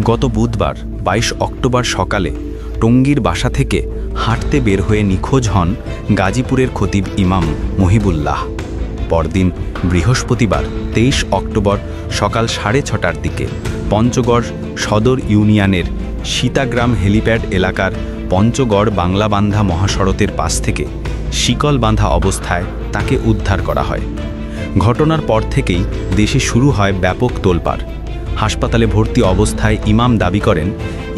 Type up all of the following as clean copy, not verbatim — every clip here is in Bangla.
গত বুধবার ২২ অক্টোবর সকালে টঙ্গীর বাসা থেকে হাঁটতে বের হয়ে নিখোঁজ হন গাজীপুরের খতিব ইমাম মহিবুল্লাহ। পরদিন বৃহস্পতিবার ২৩ অক্টোবর সকাল ৬:৩০টার দিকে পঞ্চগড় সদর ইউনিয়নের সীতাগ্রাম হেলিপ্যাড এলাকার পঞ্চগড় বাংলাবান্ধা মহাসড়কের পাশ থেকে শিকল বাঁধা অবস্থায় তাকে উদ্ধার করা হয়। ঘটনার পর থেকেই দেশে শুরু হয় ব্যাপক তোলপাড়। হাসপাতালে ভর্তি অবস্থায় ইমাম দাবি করেন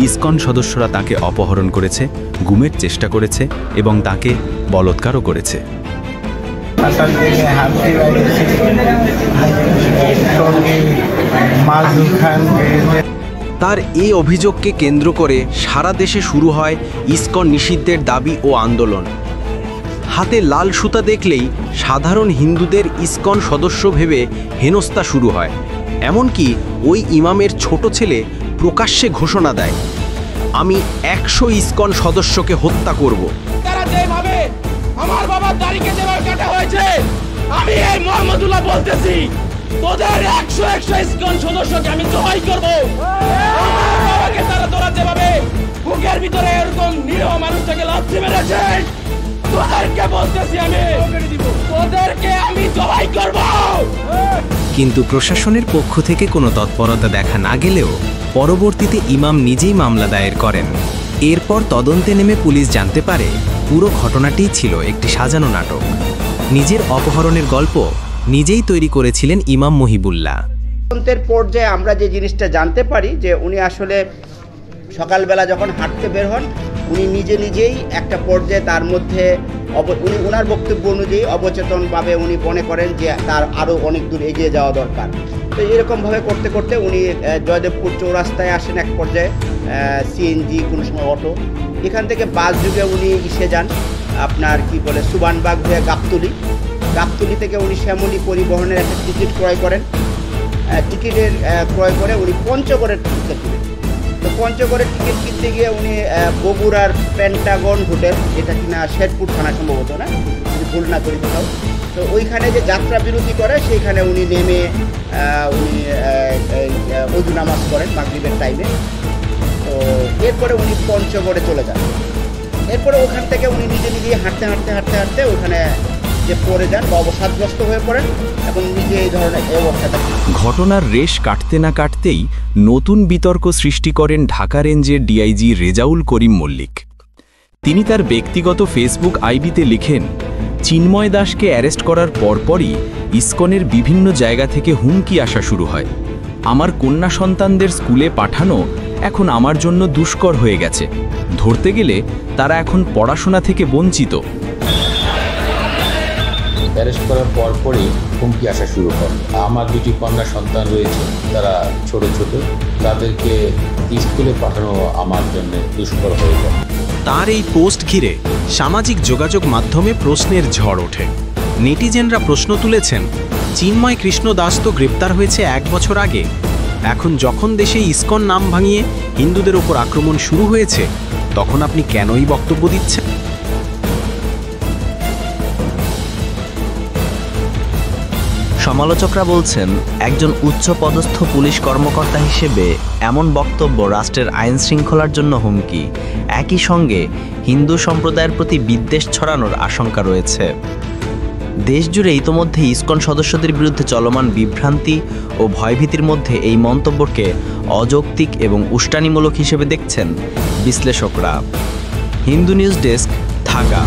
ইসকন সদস্যরা তাকে অপহরণ করেছে, গুমের চেষ্টা করেছে এবং তাকে বলৎকারও করেছে। তার এই অভিযোগকে কেন্দ্র করে সারা দেশে শুরু হয় ইসকন নিষিদ্ধের দাবি ও আন্দোলন। হাতে লাল সুতা দেখলেই সাধারণ হিন্দুদের ইসকন সদস্য ভেবে হেনস্থা শুরু হয়। এমনকি ওই ইমামের ছোট ছেলে প্রকাশ্যে ঘোষণা দেয়, আমি ১০০ ইসকন সদস্যকে হত্যা করব। তারা যেভাবে আমার বাবার দাড়িকে যেভাবে কাটা হয়েছে, আমি এই মোহাম্মদুল্লাহ বলতেছি, তোদের ১০০ ইসকন সদস্যকে আমি জবাই করব। আমার বাবাকে তারা তোরা যেভাবে বুকের ভিতরে এরকম নিরীহ মানুষটাকে লাথি মেরেছে, তোদেরকে বলতেছি তোদেরকে আমি জবাই করব। কিন্তু প্রশাসনের পক্ষ থেকে কোনো তৎপরতা দেখা না গেলেও পরবর্তীতে ইমাম নিজেই মামলা দায়ের করেন। এরপর তদন্তে নেমে পুলিশ জানতে পারে পুরো ঘটনাটিই ছিল একটি সাজানো নাটক। নিজের অপহরণের গল্প নিজেই তৈরি করেছিলেন ইমাম মহিবুল্লাহ। তদন্তের পর্যায়ে আমরা যে জিনিসটা জানতে পারি যে উনি আসলে সকালবেলা যখন হাঁটতে বের হন, উনি নিজেই একটা পর্যায়ে তার মধ্যে উনি ওনার বক্তব্য অনুযায়ী অবচেতনভাবে উনি মনে করেন যে তার আরও অনেক দূর এগিয়ে যাওয়া দরকার। তো এরকমভাবে করতে করতে উনি জয়দেবপুর চৌরাস্তায় আসেন এক পর্যায়ে, সিএনজি কোনো সময় অটো, এখান থেকে বাস যুগে উনি এসে যান আপনার কি বলে সুবানবাগ হয়ে গাবতলী থেকে উনি শ্যামলী পরিবহনের একটা টিকিট ক্রয় করেন। টিকিটের ক্রয় করে উনি পঞ্চগড়ের টিকিট কিনেন। তো পঞ্চগড়ের টিকিট কিনতে গিয়ে উনি বগুড়ার পেন্টাগন হোটেল, যেটা কিনা শেরপুর থানা সম্ভবত, না যদি ভুল না করি কোথাও, তো ওইখানে যে যাত্রা বিরতি করে সেইখানে উনি নেমে উনি ওযু নামাজ করেন মাগরিবের টাইমে। তো এরপরে উনি পঞ্চগড়ে চলে যান। এরপরে ওখান থেকে উনি নিজেই হাঁটতে ওখানে যে পড়ে যান বা অবসাদগ্রস্ত হয়ে পড়েন এবং নিজে এই ধরনের অবস্থাটা। ঘটনার রেশ কাটতে না কাটতেই নতুন বিতর্ক সৃষ্টি করেন ঢাকা রেঞ্জের ডিআইজি রেজাউল করিম মল্লিক। তিনি তার ব্যক্তিগত ফেসবুক আইডিতে লিখেন, চিন্ময় দাসকে অ্যারেস্ট করার পরপরই ইসকনের বিভিন্ন জায়গা থেকে হুমকি আসা শুরু হয়। আমার কন্যা সন্তানদের স্কুলে পাঠানো এখন আমার জন্য দুষ্কর হয়ে গেছে। ধরতে গেলে তারা এখন পড়াশোনা থেকে বঞ্চিত। অ্যারেস্ট করার পরপরই হুমকি আসা শুরু করে। আমার দুটি কন্যা সন্তান রয়েছে, তারা ছোট, তাদেরকে স্কুলে পাঠানো আমার জন্য দুষ্কর হয়ে যায়। তার এই পোস্ট ঘিরে সামাজিক যোগাযোগ মাধ্যমে প্রশ্নের ঝড় ওঠে। নেটিজেনরা প্রশ্ন তুলেছেন, চিন্ময় কৃষ্ণ দাস তো গ্রেপ্তার হয়েছে ১ বছর আগে, এখন যখন দেশে ইসকন নাম ভাঙিয়ে হিন্দুদের ওপর আক্রমণ শুরু হয়েছে, তখন আপনি কেনই বক্তব্য দিচ্ছেন? সমালোচকরা বলছেন, একজন উচ্চপদস্থ পুলিশ কর্মকর্তা হিসেবে এমন বক্তব্য রাষ্ট্রের আইন শৃঙ্খলার জন্য হুমকি। একই সঙ্গে হিন্দু সম্প্রদায়ের প্রতি বিদ্বেষ ছড়ানোর আশঙ্কা রয়েছে। দেশজুড়ে ইতোমধ্যে ইসকন সদস্যদের বিরুদ্ধে চলমান বিভ্রান্তি ও ভয়ভীতির মধ্যে এই মন্তব্যকে অযৌক্তিক এবং উস্কানিমূলক হিসেবে দেখছেন বিশ্লেষকরা। Hindu news desk, Dhaka.